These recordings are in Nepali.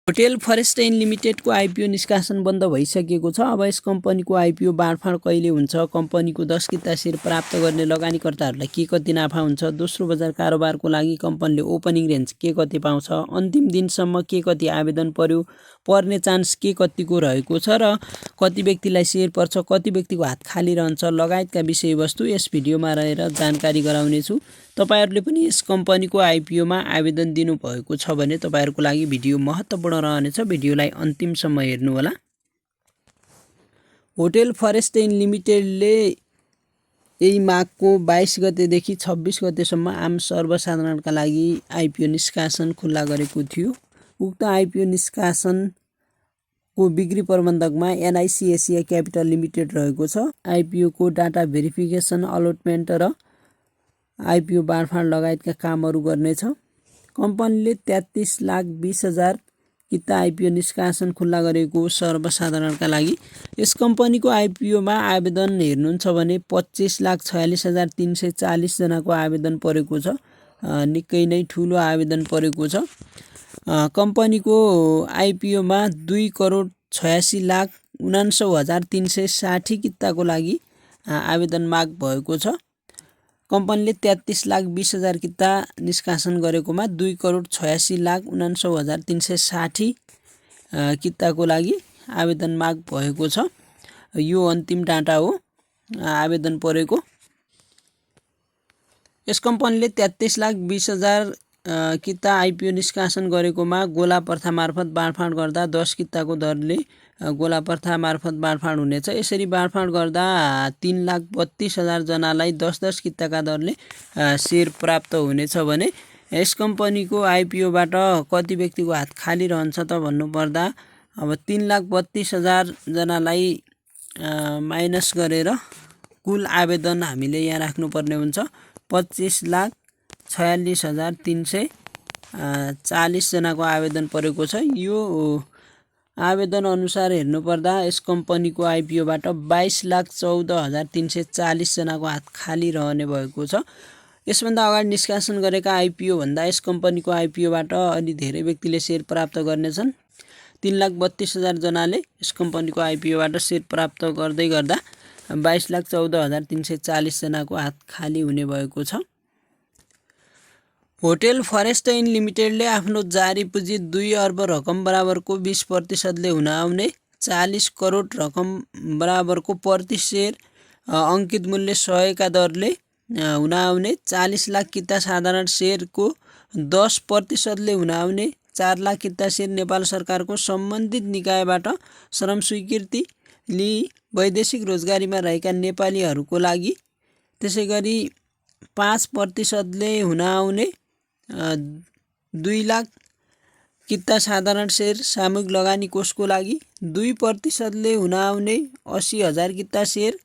होटेल फरेस्टाइन लिमिटेडको आइपिओ निष्कासन बन्द भइसकेको छ। अब यस कम्पनीको आइपिओ बाँडफाँड कहिले हुन्छ, कम्पनीको 10 किता सेयर प्राप्त गर्ने लगानीकर्ताहरूलाई के कति नाफा हुन्छ, दोस्रो बजार कारोबारको लागि कम्पनीले ओपनिङ रेन्ज के कति पाउँछ, अन्तिम दिनसम्म के कति आवेदन पर्ने चान्स के कतिको रहेको छ र कति व्यक्तिलाई सेयर पर्छ, कति व्यक्तिको हात खाली रहन्छ लगायतका विषयवस्तु यस भिडियोमा रहेर जानकारी गराउनेछु। तपाईहरुले पनि यस कम्पनीको आइपिओमा आवेदन दिनुभएको छ भने तपाईहरुको लागि भिडियो महत्त्वपूर्ण रहनेछ। भिडियोलाई अन्तिमसम्म हेर्नु होला। होटेल फरेस्टाइन लिमिटेडले यही माघको 22 गतेदेखि 26 गतेसम्म आम सर्वसाधारणका लागि आइपिओ निष्कासन खुल्ला गरेको थियो। उक्त आइपिओ निष्कासनको बिक्री प्रबन्धकमा एनआइसी एसिया क्यापिटल लिमिटेड रहेको छ। आइपिओ को डाटा भेरिफिकेसन, अलटमेन्ट र आइपिओ बाँडफाँड लगायतका कामहरू गर्नेछ। कम्पनीले 33,20,000 किता आइपिओ निष्कासन खुल्ला गरेको सर्वसाधारणका लागि। यस कम्पनीको आइपिओमा आवेदन हेर्नुहुन्छ भने 25,46,340 जनाको आवेदन परेको छ। निकै नै ठुलो आवेदन परेको छ। कम्पनीको आइपिओमा 2,86,49,360 किताको लागि आवेदन माग भएको छ। कम्पनीले 33,20,000 किता निष्कासन गरेकोमा 2,86,49,360 किताको लागि आवेदन माग भएको छ। यो अन्तिम डाटा हो आवेदन परेको। यस कम्पनीले 33,20,000 किता आइपिओ निष्कासन गरेकोमा गोला प्रथा मार्फत बाँडफाँड गर्दा 10 किताको दरले गोला प्रथा मार्फत बाँडफाँड हुनेछ। यसरी बाँडफाँड गर्दा 3,32,000 जनालाई 10-10 किताका दरले सेयर प्राप्त हुनेछ भने यस कम्पनीको आइपिओबाट कति व्यक्तिको हात खाली रहन्छ त भन्नुपर्दा अब 3,32,000 जनालाई माइनस गरेर कुल आवेदन हामीले यहाँ राख्नुपर्ने हुन्छ। 25,46,340 जनाको आवेदन परेको छ। यो आवेदन अनुसार हेर्नुपर्दा यस कम्पनीको आइपिओबाट 22,14,340 जनाको हात खाली रहने भएको छ। यसभन्दा अगाडि निष्कासन गरेका आइपिओ भन्दा यस कम्पनीको आइपिओबाट अलि धेरै व्यक्तिले सेयर प्राप्त गर्नेछन्। 3,32,000 जनाले यस कम्पनीको आइपिओबाट सेयर प्राप्त गर्दै गर्दा 22,14,340 जनाको हात खाली हुने भएको छ। होटेल फरेस्टाइन लिमिटेडले आफ्नो जारी पुँजी 2 अर्ब रकम बराबरको 20% हुन आउने 40 करोड रकम बराबरको प्रति सेयर अंकित मूल्य 100 का दरले हुन आउने 40 लाख किता साधारण सेयरको 10% हुन आउने 4 लाख किता सेयर नेपाल सरकारको सम्बन्धित निकायबाट श्रम स्वीकृति लिई वैदेशिक रोजगारीमा रहेका नेपालीहरूको लागि, त्यसैगरी 5% हुन आउने 2 लाख किता साधारण सेयर सामूहिक लगानी कोषको लागि, 2% हुन आउने 80,000 किता सेयर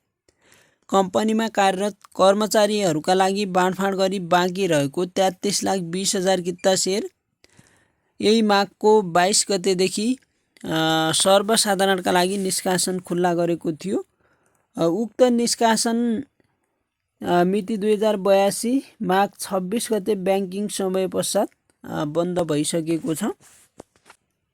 कम्पनीमा कार्यरत कर्मचारीहरूका लागि बाँडफाँड गरी बाँकी रहेको 33,20,000 किता सेयर यही माघको 22 गतेदेखि सर्वसाधारणका लागि निष्कासन खुल्ला गरेको थियो। उक्त निष्कासन मिति 2082 माघ 26 गते ब्याङ्किङ समय पश्चात बन्द भइसकेको छ।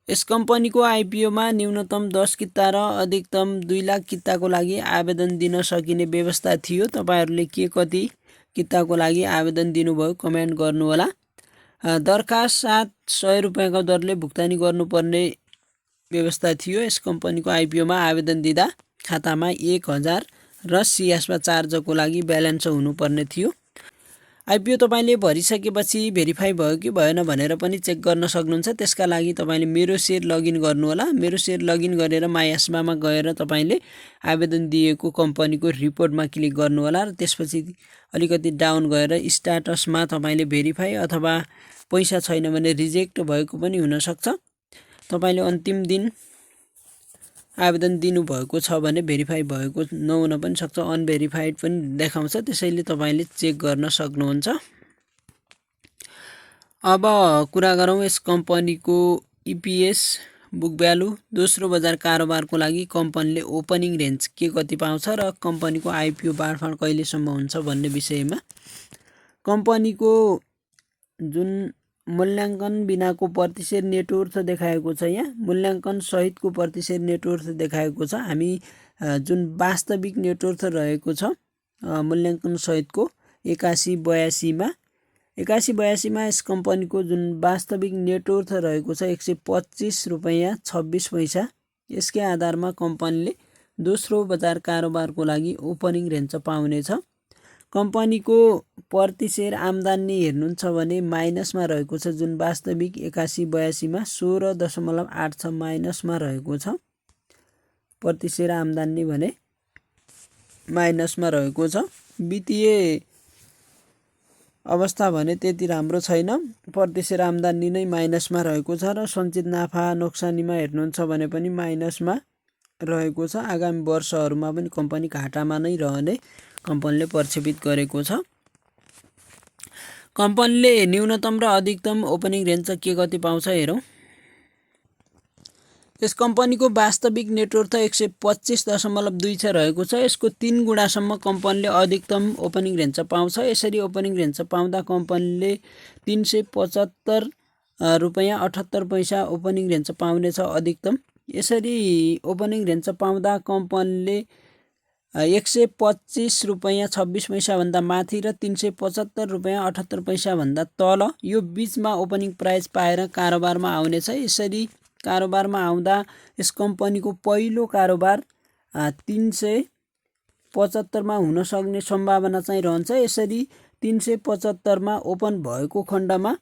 यस कम्पनीको आइपिओमा न्यूनतम 10 किता र अधिकतम 2 लाख किताको लागि आवेदन दिन सकिने व्यवस्था थियो। तपाईहरुले के कति किताको लागि आवेदन दिनुभयो कमेन्ट गर्नुहोला। दरखास्त साथ 100 रुपैयाँको दरले भुक्तानी गर्नुपर्ने व्यवस्था थियो। यस कम्पनीको आइपिओमा आवेदन दिँदा खातामा 1,000 र सियासमा चार्जको लागि ब्यालेन्स हुनुपर्ने थियो। आइपिओ तपाईले भरिसकेपछि भेरिफाई भयो कि भएन भनेर पनि चेक गर्न सक्नुहुन्छ। त्यसका लागि तपाईले मेरो शेयर लगइन गर्नुहोला। मेरो शेयर लगइन गरेर माइएस्मामा गएर तपाईले आवेदन दिएको कम्पनीको रिपोर्टमा क्लिक गर्नुहोला र त्यसपछि अलिकति डाउन गएर स्ट्याटसमा तपाईले भेरिफाई अथवा पैसा छैन भने रिजेक्ट भएको पनि हुन सक्छ। तपाईले अन्तिम दिन आवेदन दिनु भएको छ भने भेरिफाई भएको नहुन पनि सक्छ, अनभेरिफाइड पनि देखाउँछ। त्यसैले तपाईले चेक गर्न सक्नुहुन्छ। अब कुरा गरौँ यस कम्पनीको इपीएस, बुक भ्यालु, दोस्रो बजार कारोबारको लागि कम्पनीले ओपनिङ रेन्ज के कति पाउँछ र कम्पनीको आइपिओ बाँडफाँड कहिलेसम्म हुन्छ भन्ने विषयमा। कम्पनीको जुन मूल्याङ्कन बिनाको प्रतिशत नेटवर्थ देखाएको छ। यहाँ मूल्याङ्कन सहितको प्रतिशत नेटवर्थ देखाएको छ। हामी जुन वास्तविक नेटवर्थ रहेको छ मूल्याङ्कन सहितको 8182मा 8182मा यस कम्पनीको जुन वास्तविक नेटवर्थ रहेको छ 125 रुपैयाँ 26 पैसा। यसकै आधारमा कम्पनीले दोस्रो बजार कारोबारको लागि ओपनिङ रेन्ज पाउनेछ। कम्पनीको प्रति सेयर आम्दानी हेर्नुहुन्छ भने माइनसमा रहेको छ। जुन वास्तविक 8182मा 16.86 माइनसमा रहेको छ। प्रति सेयर आम्दानी भने माइनसमा रहेको छ। वित्तीय अवस्था भने त्यति राम्रो छैन। प्रति सेयर आम्दानी नै माइनसमा रहेको छ र सञ्चित नाफा नोक्सानीमा हेर्नुहुन्छ भने पनि माइनसमा रहेको छ। आगामी वर्षहरूमा पनि कम्पनी घाटामा नै रहने कम्पनीले प्रक्षेपित गरेको छ। कम्पनीले न्यूनतम र अधिकतम ओपनिङ रेन्ज के कति पाउँछ हेरौँ। यस कम्पनीको वास्तविक नेटवर्थ 125.26 रहेको छ। यसको 3 गुणासम्म कम्पनीले अधिकतम ओपनिङ रेन्ज पाउँछ। यसरी ओपनिङ रेन्ज पाउँदा कम्पनीले 375 रुपैयाँ 78 पैसा ओपनिङ रेन्ज पाउनेछ अधिकतम। यसरी ओपनिङ रेन्ज पाउँदा कम्पनीले 125 रुपैयाँ 26 पैसा भन्दा माथि र 375 रुपैयाँ 78 पैसा भन्दा तल यो बीचमा ओपनिङ प्राइस पाएर कारोबारमा आउनेछ। यसरी कारोबारमा आउँदा यस कम्पनीको पहिलो कारोबार 375 मा हुन सक्ने सम्भावना चाहिँ रहन्छ। यसरी 375 मा ओपन भएको खण्डमा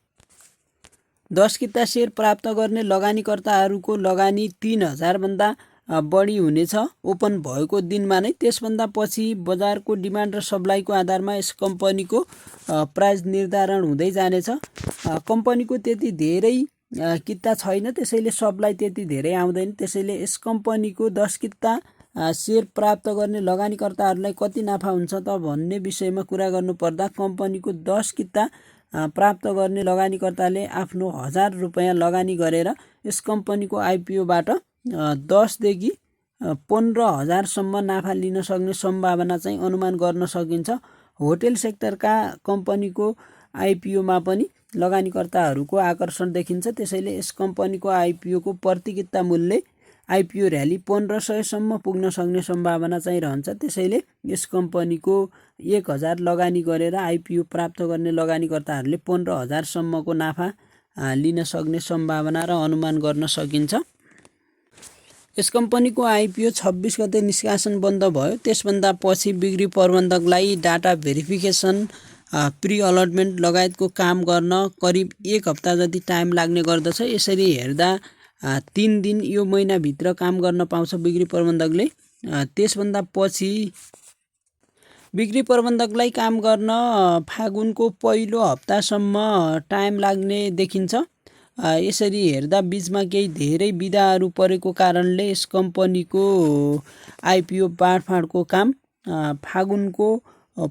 10 किता सेयर प्राप्त गर्ने लगानीकर्ताहरूको लगानी 3000 भन्दा बढी हुनेछ ओपन भएको दिनमा नै। त्यसभन्दा पछि बजारको डिमान्ड र सप्लाईको आधारमा यस कम्पनीको प्राइस निर्धारण हुँदै जानेछ। कम्पनीको त्यति धेरै किता छैन, त्यसैले सप्लाई त्यति धेरै आउँदैन। त्यसैले यस कम्पनीको 10 किता सेयर प्राप्त गर्ने लगानीकर्ताहरूलाई कति नाफा हुन्छ त भन्ने विषयमा कुरा गर्नुपर्दा कम्पनीको 10 किता प्राप्त गर्ने लगानीकर्ताले आफ्नो 1000 रुपैयाँ लगानी गरेर यस कम्पनीको आइपिओबाट 10 देखि 15,000 सम्म नाफा लिन सक्ने सम्भावना चाहिँ अनुमान गर्न सकिन्छ। होटेल सेक्टरका कम्पनीको आइपिओमा पनि लगानीकर्ताहरूको आकर्षण देखिन्छ। त्यसैले यस कम्पनीको आइपिओको प्रति किता मूल्य आइपिओ र्याली 1500 सम्म पुग्न सक्ने सम्भावना चाहिँ रहन्छ। त्यसैले यस कम्पनीको 1000 लगानी गरेर आइपिओ प्राप्त गर्ने लगानीकर्ताहरूले 15,000 सम्मको नाफा लिन सक्ने सम्भावना र अनुमान गर्न सकिन्छ। यस कम्पनीको आइपिओ 26 गते निष्कासन बन्द भयो। त्यसभन्दा पछि बिक्री प्रबन्धकलाई डाटा भेरिफिकेसन प्री अलटमेन्ट लगायतको काम गर्न करिब 1 हप्ता जति टाइम लाग्ने गर्दछ। यसरी हेर्दा 3 दिन यो महिनाभित्र काम गर्न पाउँछ बिक्री प्रबन्धकले। त्यसभन्दा पछि बिक्री प्रबन्धकलाई काम गर्न फागुनको पहिलो हप्तासम्म टाइम लाग्ने देखिन्छ। यसरी हेर्दा बीचमा केही धेरै बिदाहरू परेको कारणले यस कम्पनीको आइपिओ बाँडफाँडको काम फागुनको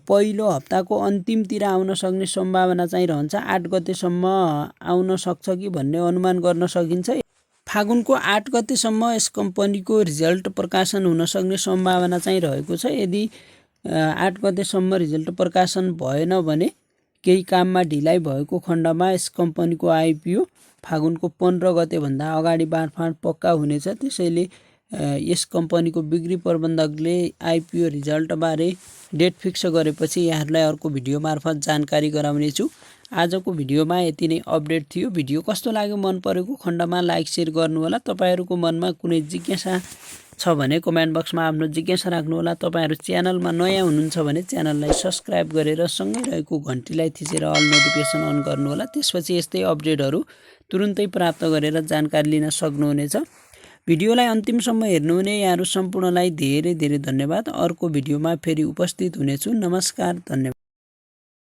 पहिलो हप्ताको अन्तिमतिर आउन सक्ने सम्भावना चाहिँ रहन्छ। 8 गतेसम्म आउन सक्छ कि भन्ने अनुमान गर्न सकिन्छ। फागुनको 8 गतेसम्म यस कम्पनीको रिजल्ट प्रकाशन हुन सक्ने सम्भावना चाहिँ रहेको छ। यदि 8 गतेसम्म रिजल्ट प्रकाशन भएन भने केही काममा ढिलाइ भएको खण्डमा यस कम्पनीको आइपिओ फागुनको 15 गतेभन्दा अगाडि बाँडफाँड पक्का हुनेछ। त्यसैले यस कम्पनीको बिक्री प्रबन्धकले आइपिओ रिजल्टबारे डेट फिक्स गरेपछि यहाँहरूलाई अर्को भिडियो मार्फत जानकारी गराउनेछु। आजको भिडियोमा यति नै अपडेट थियो। भिडियो कस्तो लाग्यो, मन परेको खण्डमा लाइक सेयर गर्नुहोला। तपाईहरूको मनमा कुनै जिज्ञासा छ भने कमेन्ट बक्समा आफ्नो जिज्ञासा राख्नुहोला। तपाईहरू च्यानलमा नयाँ हुनुहुन्छ भने च्यानललाई सब्स्क्राइब गरेर सँगै रहेको घन्टीलाई थिचेर अल नोटिफिकेसन अन गर्नुहोला। त्यसपछि यस्तै अपडेटहरू तुरुन्तै प्राप्त गरेर जानकारी लिन सक्नुहुनेछ। भिडियोलाई अन्तिमसम्म हेर्नुहुने यहाँहरू सम्पूर्णलाई धेरै धेरै धन्यवाद। अर्को भिडियोमा फेरि उपस्थित हुनेछु। नमस्कार, धन्यवाद।